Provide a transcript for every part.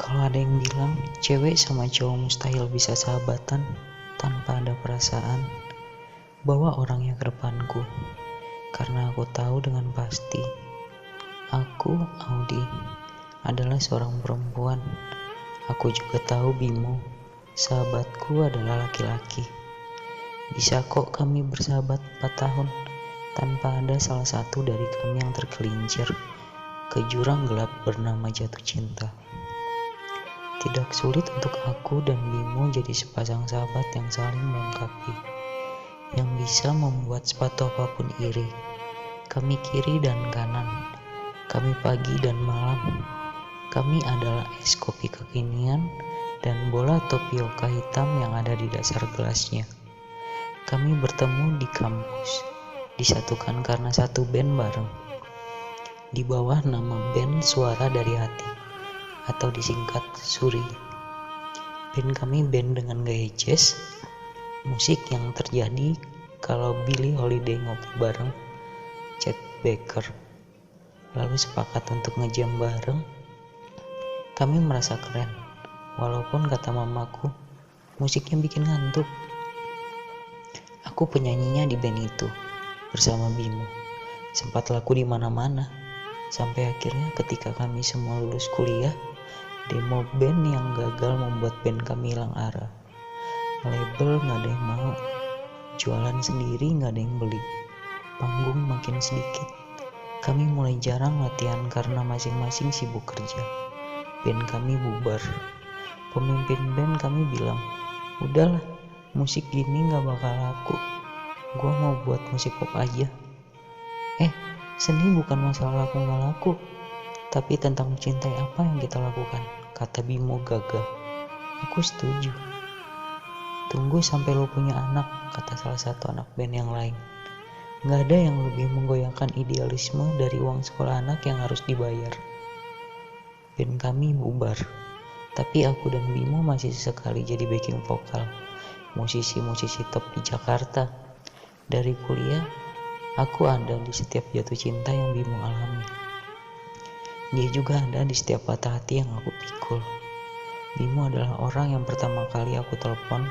Kalau ada yang bilang cewek sama cowok mustahil bisa sahabatan tanpa ada perasaan, bawa orangnya ke depanku. Karena aku tahu dengan pasti, aku, Audi, adalah seorang perempuan. Aku juga tahu Bimo, sahabatku adalah laki-laki. Bisa kok kami bersahabat 4 tahun tanpa ada salah satu dari kami yang tergelincir ke jurang gelap bernama jatuh cinta. Tidak sulit untuk aku dan Bimo jadi sepasang sahabat yang saling melengkapi, yang bisa membuat sepatu apapun iri. Kami kiri dan kanan, kami pagi dan malam. Kami adalah es kopi kekinian dan bola tapioka hitam yang ada di dasar gelasnya. Kami bertemu di kampus, disatukan karena satu band bareng, di bawah nama band Suara Dari Hati, atau disingkat Suri. Band kami band dengan gaya jazz, musik yang terjadi kalau Billie Holiday ngopi bareng Chet Baker, lalu sepakat untuk ngejam bareng. Kami merasa keren, walaupun kata mamaku, musiknya bikin ngantuk. Aku penyanyinya di band itu, bersama Bimo. Sempat laku di mana-mana, sampai akhirnya ketika kami semua lulus kuliah, demo band yang gagal membuat band kami hilang arah. Label gak ada yang mau, jualan sendiri gak ada yang beli, panggung makin sedikit. Kami mulai jarang latihan karena masing-masing sibuk kerja. Band kami bubar. Pemimpin band kami bilang, udahlah, musik gini gak bakal laku, gua mau buat musik pop aja. Seni bukan masalah laku gak laku, tapi tentang mencintai apa yang kita lakukan, kata Bimo gagah. Aku setuju. Tunggu sampai lo punya anak, kata salah satu anak band yang lain. Gak ada yang lebih menggoyangkan idealisme dari uang sekolah anak yang harus dibayar. Band kami bubar, tapi aku dan Bimo masih sesekali jadi backing vokal, musisi-musisi top di Jakarta. Dari kuliah, aku ada di setiap jatuh cinta yang Bimo alami. Dia juga ada di setiap patah hati yang aku pikul. Bimo adalah orang yang pertama kali aku telepon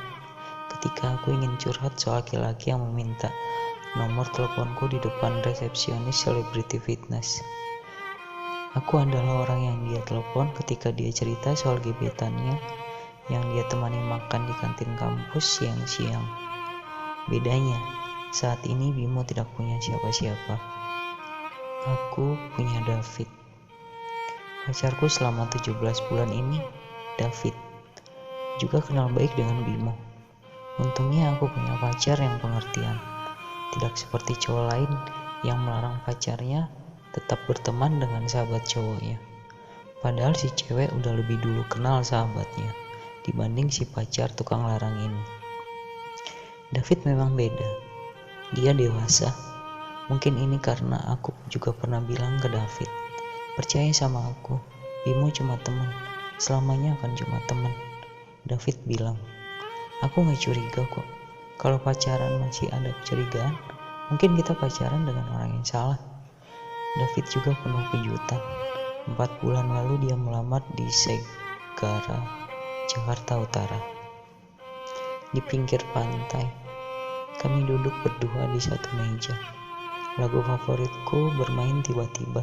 ketika aku ingin curhat soal laki-laki yang meminta nomor teleponku di depan resepsionis Celebrity Fitness. Aku adalah orang yang dia telepon ketika dia cerita soal gebetannya yang dia temani makan di kantin kampus siang-siang. Bedanya, saat ini Bimo tidak punya siapa-siapa. Aku punya David. Pacarku selama 17 bulan ini, David, juga kenal baik dengan Bimo. Untungnya aku punya pacar yang pengertian, tidak seperti cowok lain yang melarang pacarnya tetap berteman dengan sahabat cowoknya. Padahal si cewek udah lebih dulu kenal sahabatnya dibanding si pacar tukang larang ini. David memang beda. Dia dewasa. Mungkin ini karena aku juga pernah bilang ke David, percaya sama aku, Bimo cuma teman, selamanya akan cuma teman. David bilang, aku gak curiga kok. Kalau pacaran masih ada kecurigaan, mungkin kita pacaran dengan orang yang salah. David juga penuh kejutan. 4 bulan lalu dia melamar di Segara, Jakarta Utara. Di pinggir pantai, kami duduk berdua di satu meja. Lagu favoritku bermain tiba-tiba.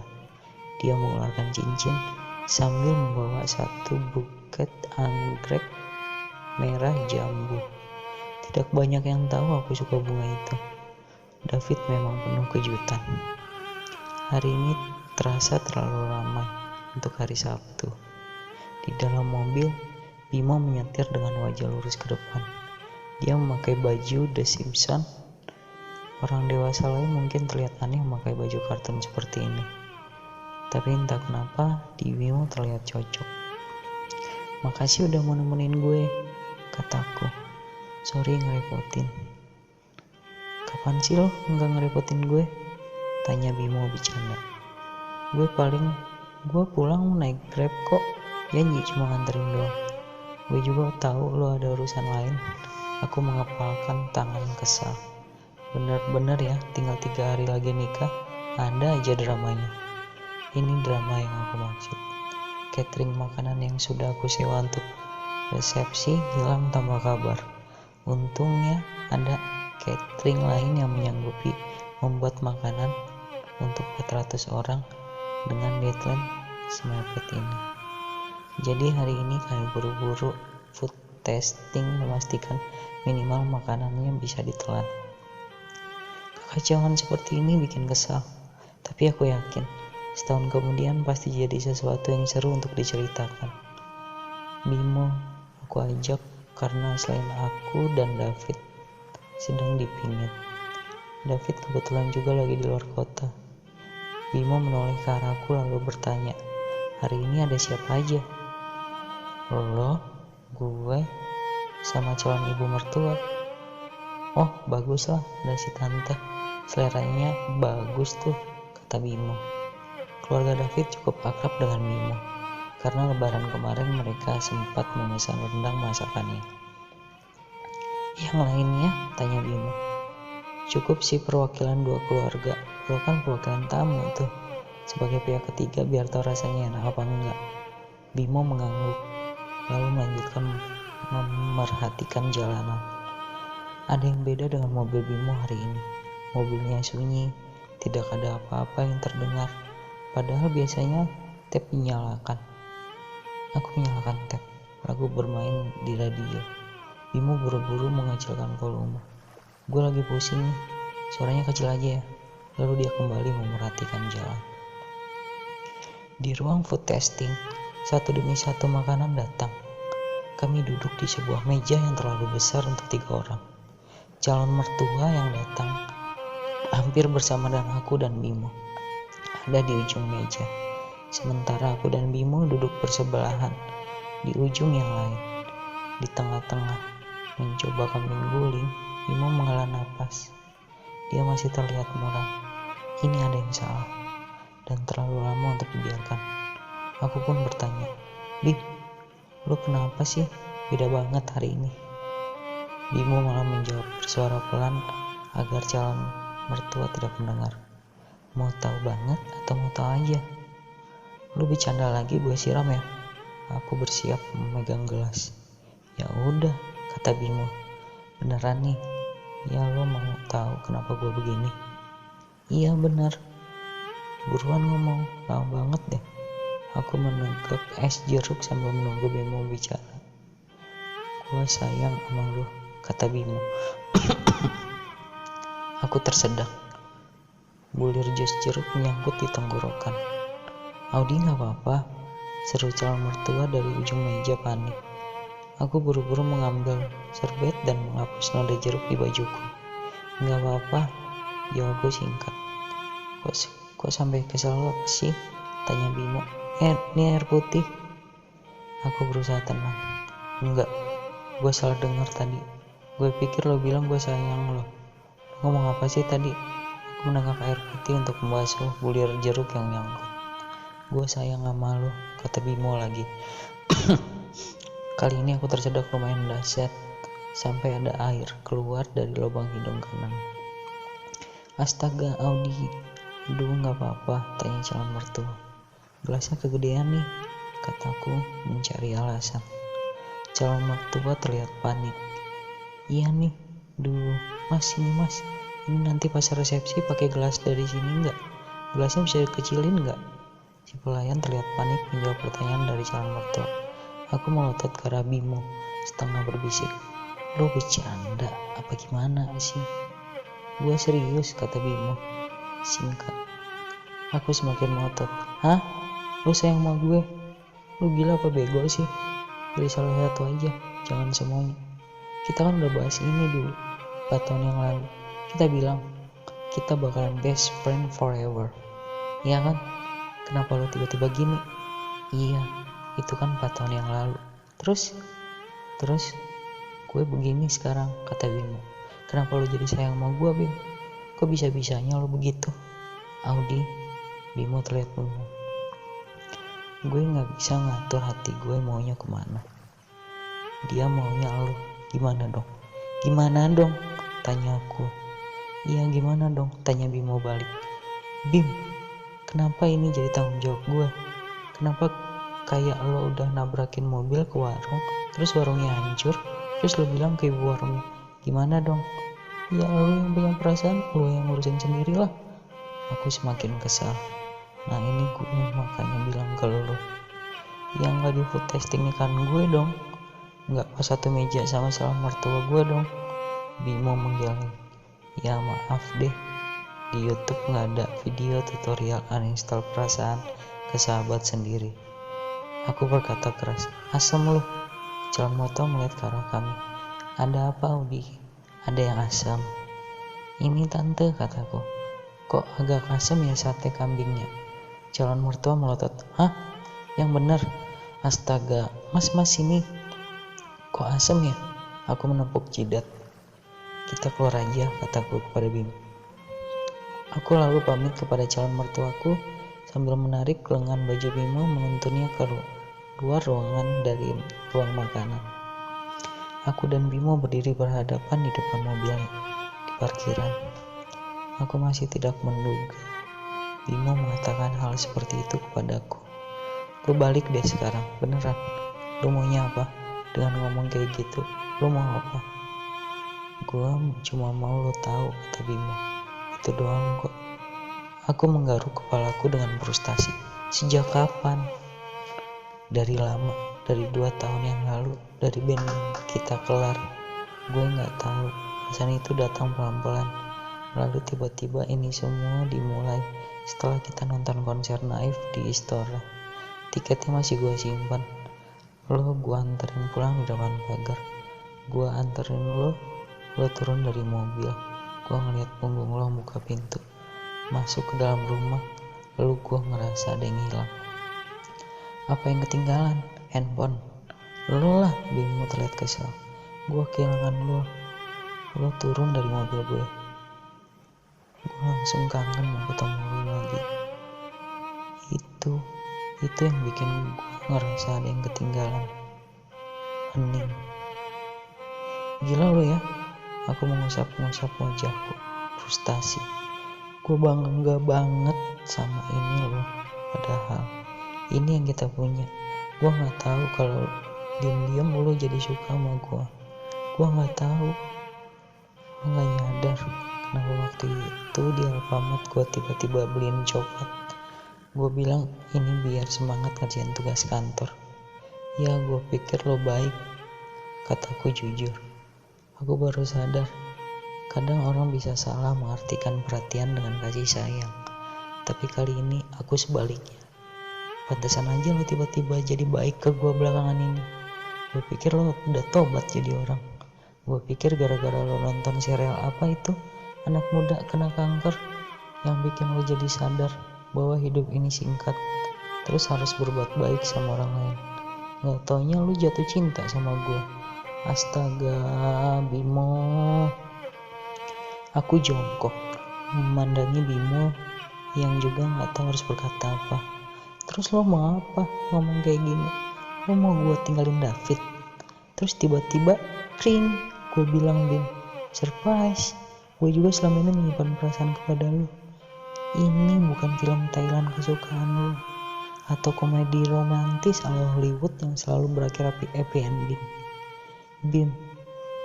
Dia mengeluarkan cincin sambil membawa satu buket anggrek merah jambu. Tidak banyak yang tahu aku suka bunga itu. David memang penuh kejutan. Hari ini terasa terlalu ramai untuk hari Sabtu. Di dalam mobil, Bimo menyetir dengan wajah lurus ke depan. Dia memakai baju The Simpsons. Orang dewasa lain mungkin terlihat aneh memakai baju kartun seperti ini. Tapi entah kenapa di Bimo terlihat cocok. Makasih udah mau nemenin gue, kataku. Sorry ngerepotin. Kapan sih lo nggak ngerepotin gue? Tanya Bimo bercanda. Gue pulang naik Grab kok. Janji cuma nganterin doang. Gue juga tahu lo ada urusan lain. Aku mengepalkan tangan kesal. Bener-bener ya, tinggal 3 hari lagi nikah, ada aja dramanya. Ini drama yang aku maksud. catering makanan yang sudah aku sewa untuk resepsi hilang tanpa kabar. Untungnya ada catering lain yang menyanggupi membuat makanan untuk 400 orang dengan deadline semepet ini. Jadi hari ini kami buru-buru food testing memastikan minimal makanannya bisa ditelan. Kekacauan seperti ini bikin kesal, tapi aku yakin setahun kemudian pasti jadi sesuatu yang seru untuk diceritakan. Bimo aku ajak karena selain aku dan David sedang dipingit. David kebetulan juga lagi di luar kota. Bimo menoleh ke arahku lalu bertanya, "Hari ini ada siapa aja?" "Lo, gue, sama calon ibu mertua." "Oh, bagus lah, ada si tante. Seleranya bagus tuh," kata Bimo. Keluarga David cukup akrab dengan Bimo, karena lebaran kemarin mereka sempat memesan rendang masakannya. "Yang lainnya?" tanya Bimo. "Cukup sih perwakilan dua keluarga. Lo kan perwakilan tamu tuh. Sebagai pihak ketiga biar tahu rasanya enak apa enggak." Bimo mengangguk, lalu melanjutkan memerhatikan jalanan. Ada yang beda dengan mobil Bimo hari ini. Mobilnya sunyi, tidak ada apa-apa yang terdengar. Padahal biasanya tap dinyalakan. Aku menyalakan tap, lagu bermain di radio. Bimo buru-buru mengecilkan volume. "Gue lagi pusing nih, suaranya kecil aja ya." Lalu dia kembali memerhatikan jalan. Di ruang food testing, satu demi satu makanan datang. Kami duduk di sebuah meja yang terlalu besar untuk 3 orang. Calon mertua yang datang hampir bersama dengan aku dan Bimo ada di ujung meja, sementara aku dan Bimo duduk bersebelahan di ujung yang lain. Di tengah-tengah mencoba kami guling, Bimo menghela napas. Dia masih terlihat muram. Ini ada yang salah dan terlalu lama untuk dibiarkan. Aku pun bertanya, "Bim, lu kenapa sih? Beda banget hari ini." Bimo malah menjawab bersuara pelan agar calon mertua tidak mendengar. "Mau tahu banget atau mau tahu aja?" "Lu bercanda lagi gue siram ya?" Aku bersiap memegang gelas. "Ya udah," kata Bimo. "Beneran nih? Ya lo mau tahu kenapa gue begini?" "Iya bener. Buruan ngomong, lama banget deh." Aku menegak es jeruk sambil menunggu Bimo bicara. "Gue sayang sama lu," kata Bimo. Aku tersedak. Bulir jus jeruk menyangkut di tenggorokan. "Audi gak apa-apa," seru calon mertua dari ujung meja panik. Aku buru-buru mengambil serbet dan menghapus noda jeruk di bajuku. "Gak apa-apa," jawabku singkat. Kok sampai kesel sih?" tanya Bimo. Ini air putih." Aku berusaha tenang. "Enggak, gue salah dengar tadi. Gue pikir lo bilang gue sayang lo. Lo ngomong apa sih tadi?" Aku menenggak air putih untuk membasuh bulir jeruk yang nyangkut. "Gue sayang sama lo," kata Bimo lagi. Kali ini aku tersedak lumayan dahsyat, sampai ada air keluar dari lubang hidung kanan. "Astaga, Audi." "Duh, gak apa-apa," tanya calon mertua. "Gelasnya kegedean nih," kataku mencari alasan. Calon mertua terlihat panik. "Iya nih, duh, mas ini mas. Ini nanti pas resepsi pakai gelas dari sini nggak? Gelasnya bisa dikecilin nggak?" Si pelayan terlihat panik menjawab pertanyaan dari calon mertua. Aku melotot ke arah Bimo, setengah berbisik. "Lo bercanda apa gimana sih?" "Gue serius," kata Bimo singkat. Aku semakin melotot. "Hah? Lo sayang sama gue? Lo gila apa bego sih? Pilih salah satu aja, jangan semuanya. Kita kan udah bahas ini dulu 4 tahun yang lalu. Kita bilang kita bakalan best friend forever, iya kan? Kenapa lo tiba-tiba gini?" "Iya, itu kan 4 tahun yang lalu. Terus gue begini sekarang," kata Bimo. "Kenapa lo jadi sayang sama gue, Bim? Kok bisa-bisanya lo begitu?" "Audi," Bimo terlihat bengong. "Gue gak bisa ngatur hati gue maunya kemana. Dia maunya lo. Gimana dong?" "Gimana dong?" tanya aku. "Iya gimana dong?" tanya Bimo balik. "Bim, kenapa ini jadi tanggung jawab gue? Kenapa Kayak lo udah nabrakin mobil ke warung, terus warungnya hancur, terus lo bilang ke ibu warungnya, gimana dong? Ya lo yang punya perasaan, lo yang ngurusin sendiri lah. Aku semakin kesal. Nah ini gue makanya bilang ke lo, yang gak di food testing nih kan gue dong, gak pas satu meja sama calon mertua gue dong. Bimo menggeleng, ya maaf deh, di YouTube gak ada video tutorial uninstall perasaan ke sahabat sendiri. Aku berkata keras, asem lo. Calon mertua melihat ke arah kami. Ada apa Udi? Ada yang asam? Ini tante, kataku. Kok agak asam ya sate kambingnya? Calon mertua melotot, hah? Yang bener? Astaga, mas ini kok asam ya? Aku menepuk jidat. Kita keluar aja, kataku kepada Bim. Aku lalu pamit kepada calon mertuaku sambil menarik lengan baju Bimo menuntunnya ke luar ruangan dari ruang makanan. Aku dan Bimo berdiri berhadapan di depan mobilnya di parkiran. Aku masih tidak menduga Bimo mengatakan hal seperti itu kepadaku. Lu balik deh sekarang, beneran. Lu maunya apa? Dengan ngomong kayak gitu, lu mau apa? Gua cuma mau lu tahu, kata Bimo. Itu doang kok. Aku menggaruk kepalaku dengan frustasi. Sejak kapan? Dari lama, dari 2 tahun yang lalu, dari band kita kelar. Gue gak tahu, perasaan itu datang pelan-pelan. Lalu tiba-tiba ini semua dimulai setelah kita nonton konser Naif di Istora. Tiketnya masih gue simpan. Lo gue anterin pulang di depan pagar. Gue anterin lo turun dari mobil. Gue ngeliat punggung lo buka pintu, masuk ke dalam rumah. Lalu gue ngerasa ada yang hilang. Apa yang ketinggalan? Handphone. Lo lah, Bimo terlihat kesal. Gue kehilangan lo. Lo turun dari mobil gue. Gue langsung kangen mau ketemu lo lagi. Itu yang bikin gue ngerasa ada yang ketinggalan. Hening. Gila lo ya. Aku mengusap-ngusap wajahku. Frustasi. Gue bangga banget sama ini lo. Padahal ini yang kita punya. Gue gak tahu kalau diam-diam lo jadi suka sama gue. Gue gak tahu. Gue gak nyadar kenapa waktu itu di Alfamart gue tiba-tiba beliin coklat. Gue bilang ini biar semangat ngerjain tugas kantor. Ya gue pikir lo baik, kataku jujur. Aku baru sadar, kadang orang bisa salah mengartikan perhatian dengan kasih sayang. Tapi kali ini aku sebaliknya. Pantesan aja lo tiba-tiba jadi baik ke gue belakangan ini. Gue pikir lo udah tobat jadi orang. Gue pikir gara-gara lo nonton serial apa itu, anak muda kena kanker, yang bikin lo jadi sadar bahwa hidup ini singkat, terus harus berbuat baik sama orang lain. Gak taunya lo jatuh cinta sama gue. Astaga, Bimo. Aku jongkok memandangi Bimo yang juga gak tahu harus berkata apa. Terus lo mau apa ngomong kayak gini? Lo mau gue tinggalin David? Terus tiba-tiba ring, gue bilang Bim, surprise, gue juga selama ini menyimpan perasaan kepada lo. Ini bukan film Thailand kesukaan lo atau komedi romantis ala Hollywood yang selalu berakhir happy ending. Bim,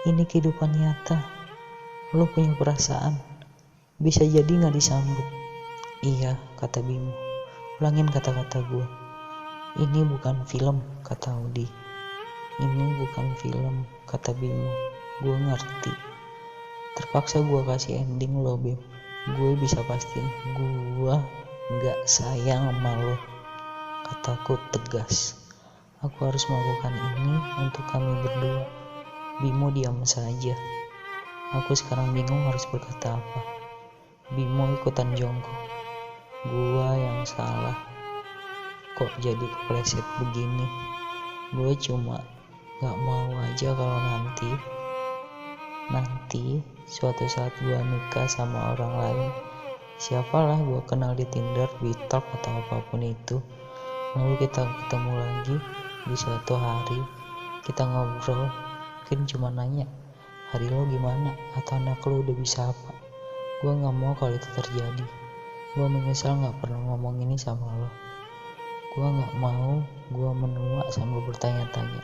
ini kehidupan nyata. Lo punya perasaan, bisa jadi gak disambut. Iya, kata Bimo. Ulangin kata-kata gue. Ini bukan film, kata Audi. Ini bukan film, kata Bimo. Gue ngerti. Terpaksa gue kasih ending lo, Bim. Gue bisa pastiin gue gak sayang sama lo, kataku tegas. Aku harus melakukan ini untuk kami berdua. Bimo diam saja. Aku sekarang bingung harus berkata apa. Bimo ikutan jongkok. Gua yang salah. Kok jadi kepleset begini? Gue cuma gak mau aja kalau nanti suatu saat gue nikah sama orang lain, siapalah gue kenal di Tinder, Bitalk atau apapun itu, lalu kita ketemu lagi di suatu hari, kita ngobrol, mungkin cuma nanya hari lo gimana atau anak lo udah bisa apa. Gue gak mau kalau itu terjadi. Gue menyesal gak pernah ngomong ini sama lo. Gua gak mau gua menua sambil bertanya-tanya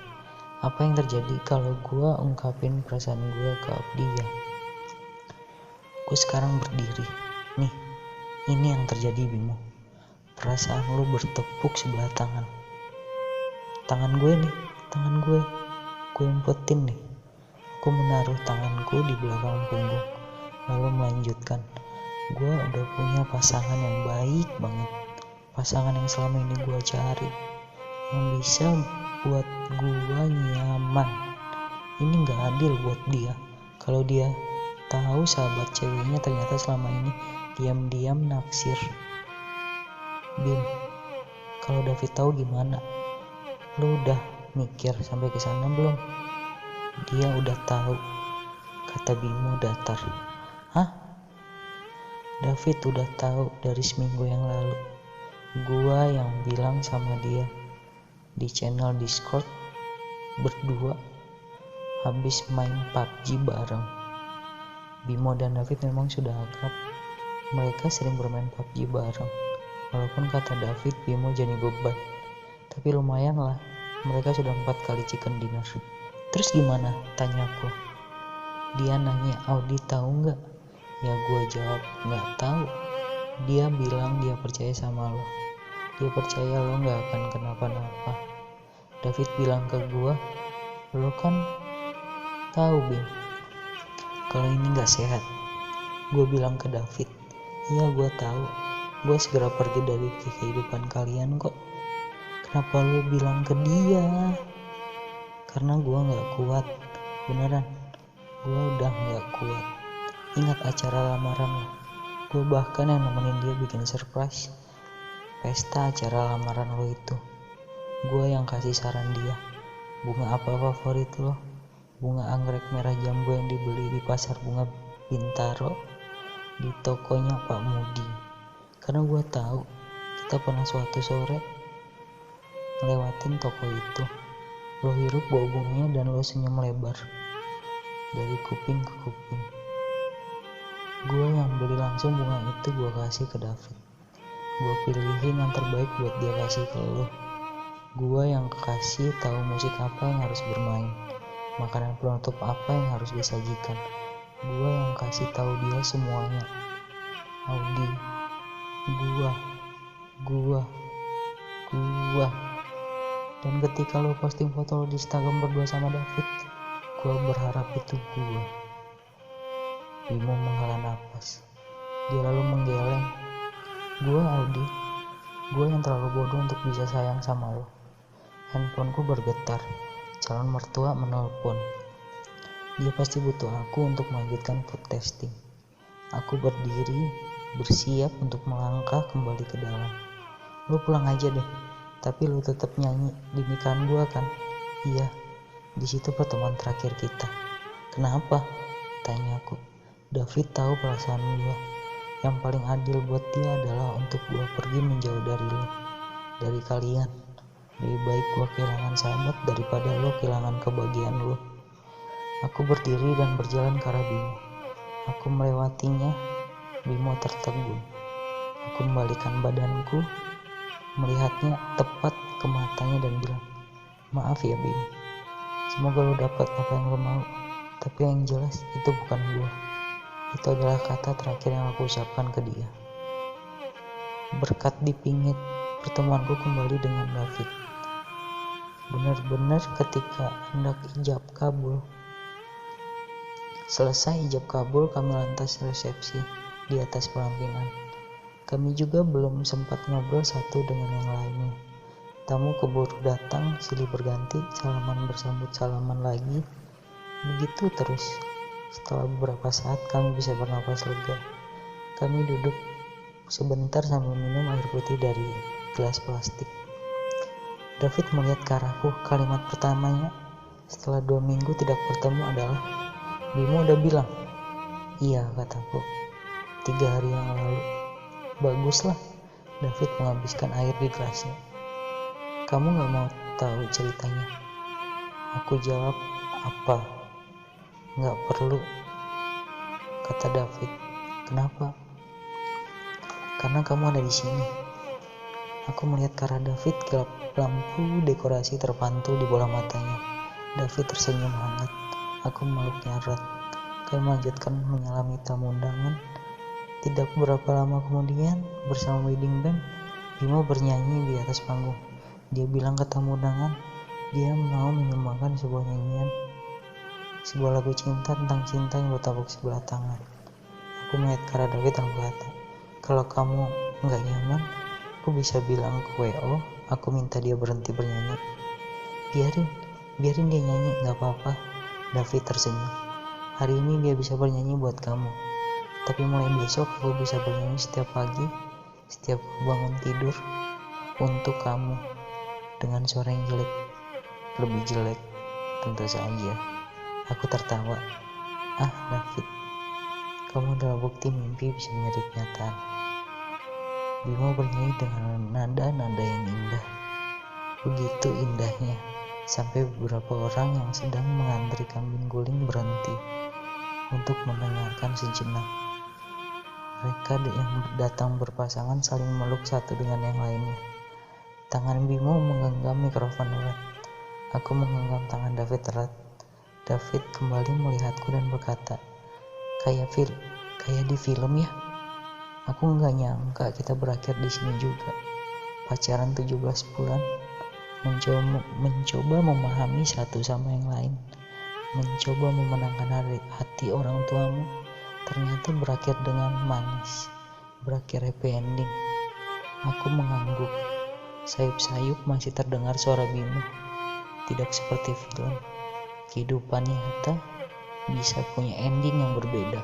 apa yang terjadi kalau gua ungkapin perasaan gua ke dia. Aku sekarang berdiri. Nih, ini yang terjadi Bimo. Perasaan lu bertepuk sebelah tangan. Tangan gue nih, tangan gue umpetin nih. Aku menaruh tanganku di belakang punggung, lalu melanjutkan. Gue udah punya pasangan yang baik banget. Pasangan yang selama ini gue cari, yang bisa buat gue nyaman. Ini gak adil buat dia kalau dia tahu sahabat ceweknya ternyata selama ini diam-diam naksir. Bim, kalau David tahu gimana? Lu udah mikir sampai ke sana belum? Dia udah tahu, kata Bimo datar. Hah? David udah tahu dari seminggu yang lalu. Gua yang bilang sama dia di channel Discord berdua habis main PUBG bareng. Bimo dan David memang sudah akrab. Mereka sering bermain PUBG bareng. Walaupun kata David Bimo jadi beban, tapi lumayan lah. Mereka sudah 4 kali chicken dinner. Terus gimana? Tanyaku. Dia nanya, Audi tahu nggak? Ya gue jawab nggak tahu. Dia bilang dia percaya sama lo. Dia percaya lo nggak akan kenapa-napa. David bilang ke gue, lo kan tahu Bim, kalau ini nggak sehat. Gue bilang ke David, iya gue tahu. Gue segera pergi dari kehidupan kalian kok. Kenapa lo bilang ke dia? Karena gue nggak kuat, beneran. Gue udah nggak kuat. Ingat acara lamaran lo? Gue bahkan yang nemenin dia bikin surprise pesta acara lamaran lo itu. Gue yang kasih saran dia. Bunga apa favorit lo? Bunga anggrek merah jambu yang dibeli di pasar bunga Bintaro di tokonya Pak Mudi. Karena gue tahu kita pernah suatu sore ngelewatin toko itu. Lo hirup bau bunganya dan lo senyum lebar dari kuping ke kuping. Gue yang beli langsung bunga itu gue kasih ke David. Gue pilihin yang terbaik buat dia kasih ke lo. Gue yang kasih tahu musik apa yang harus bermain, makanan penutup apa yang harus disajikan. Gue yang kasih tahu dia semuanya. Audi, gue. Dan ketika lo posting foto lo di Instagram berdua sama David, gue berharap itu gue. Bimo menghela napas. Dia lalu menggeleng. Gue Audi, gue yang terlalu bodoh untuk bisa sayang sama lo. Handphoneku bergetar. Calon mertua menelpon. Dia pasti butuh aku untuk melanjutkan food testing. Aku berdiri, bersiap untuk melangkah kembali ke dalam. Lo pulang aja deh, tapi lo tetap nyanyi di nikahan gua kan? Iya, di situ pertemuan terakhir kita. Kenapa? Tanyaku. David tahu perasaan gua. Yang paling adil buat dia adalah untuk gua pergi menjauh dari lo, dari kalian. Lebih baik gua kehilangan sahabat daripada lo kehilangan kebahagiaan lo. Aku berdiri dan berjalan ke arah Bimo. Aku melewatinya. Bimo tertegun. Aku membalikan badanku, melihatnya tepat ke matanya dan bilang, maaf ya Bim, semoga lo dapat apa yang lo mau, tapi yang jelas itu bukan gue. Itu adalah kata terakhir yang aku ucapkan ke dia. Berkat dipingit, pertemuanku kembali dengan David. Benar-benar ketika hendak ijab kabul. Selesai ijab kabul, kami lantas resepsi di atas pelampingan. Kami juga belum sempat ngobrol satu dengan yang lainnya. Tamu keburu datang, silih berganti, salaman bersambut salaman lagi. Begitu terus. Setelah beberapa saat kami bisa bernapas lega. Kami duduk sebentar sambil minum air putih dari gelas plastik. David melihat ke arahku. Kalimat pertamanya setelah 2 minggu tidak bertemu adalah, Bimo udah bilang? Iya, kataku. 3 hari yang lalu. Baguslah. David menghabiskan air di gelasnya. Kamu gak mau tahu ceritanya? Aku jawab, apa? Gak perlu, kata David. Kenapa? Karena kamu ada di sini. Aku melihat ke arah David, gelap lampu dekorasi terpantul di bola matanya. David tersenyum hangat. Aku memeluknya erat. Kami melanjutkan menyelami tamu undangan. Tidak beberapa lama kemudian, bersama wedding band, Bimo bernyanyi di atas panggung. Dia bilang ke tamu undangan, dia mau menyumbangkan sebuah nyanyian, sebuah lagu cinta tentang cinta yang bertepuk sebelah tangan. Aku melihat ke arah David dan berkata, kalau kamu nggak nyaman, aku bisa bilang ke WO, aku minta dia berhenti bernyanyi. Biarin dia nyanyi, nggak apa-apa. David tersenyum. Hari ini dia bisa bernyanyi buat kamu. Tapi mulai besok aku bisa bernyanyi setiap pagi, setiap bangun tidur, untuk kamu, dengan suara yang jelek, lebih jelek, tentu saja. Aku tertawa. David, kamu adalah bukti mimpi bisa menjadi kenyataan. Bimo bernyanyi dengan nada-nada yang indah. Begitu indahnya, sampai beberapa orang yang sedang mengantri kambing guling berhenti untuk mendengarkan sejenak. Mereka yang datang berpasangan saling meluk satu dengan yang lainnya. Tangan Bimo menggenggam mikrofon erat. Aku menggenggam tangan David erat. David kembali melihatku dan berkata, kayak di film ya. Aku nggak nyangka kita berakhir di sini juga. Pacaran 17 bulan, mencoba memahami satu sama yang lain, mencoba memenangkan hati orang tuamu, ternyata berakhir dengan manis, berakhir happy ending. Aku mengangguk. Sayup-sayup masih terdengar suara Bimo. Tidak seperti film. Kehidupan nyata bisa punya ending yang berbeda.